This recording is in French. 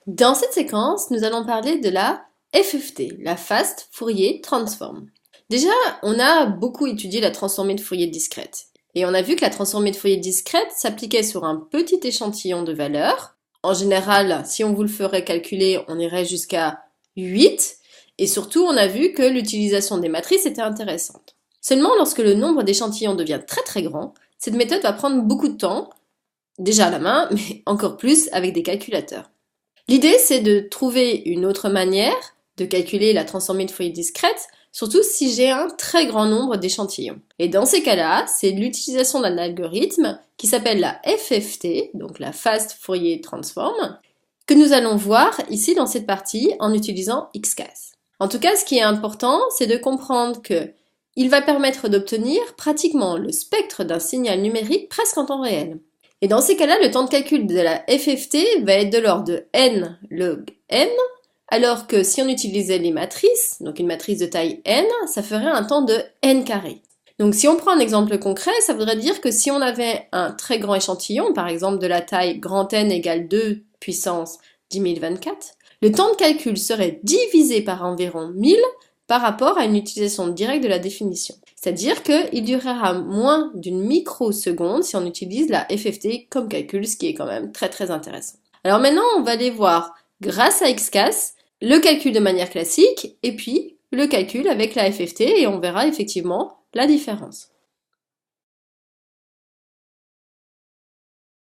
Dans cette séquence, nous allons parler de la FFT, la Fast Fourier Transform. Déjà, on a beaucoup étudié la transformée de Fourier discrète. Et on a vu que la transformée de Fourier discrète s'appliquait sur un petit échantillon de valeurs. En général, si on vous le ferait calculer, on irait jusqu'à 8. Et surtout, on a vu que l'utilisation des matrices était intéressante. Seulement, lorsque le nombre d'échantillons devient très très grand, cette méthode va prendre beaucoup de temps, déjà à la main, mais encore plus avec des calculateurs. L'idée, c'est de trouver une autre manière de calculer la transformée de Fourier discrète, surtout si j'ai un très grand nombre d'échantillons. Et dans ces cas-là, c'est l'utilisation d'un algorithme qui s'appelle la FFT, donc la Fast Fourier Transform, que nous allons voir ici dans cette partie en utilisant XCAS. En tout cas, ce qui est important, c'est de comprendre que il va permettre d'obtenir pratiquement le spectre d'un signal numérique presque en temps réel. Et dans ces cas-là, le temps de calcul de la FFT va être de l'ordre de n log n, alors que si on utilisait les matrices, donc une matrice de taille n, ça ferait un temps de n carré. Donc si on prend un exemple concret, ça voudrait dire que si on avait un très grand échantillon, par exemple de la taille grand N égale 2 puissance 10 024, le temps de calcul serait divisé par environ 1000 par rapport à une utilisation directe de la définition. C'est-à-dire qu'il durera moins d'une microseconde si on utilise la FFT comme calcul, ce qui est quand même très très intéressant. Alors maintenant, on va aller voir, grâce à XCAS, le calcul de manière classique et puis le calcul avec la FFT et on verra effectivement la différence.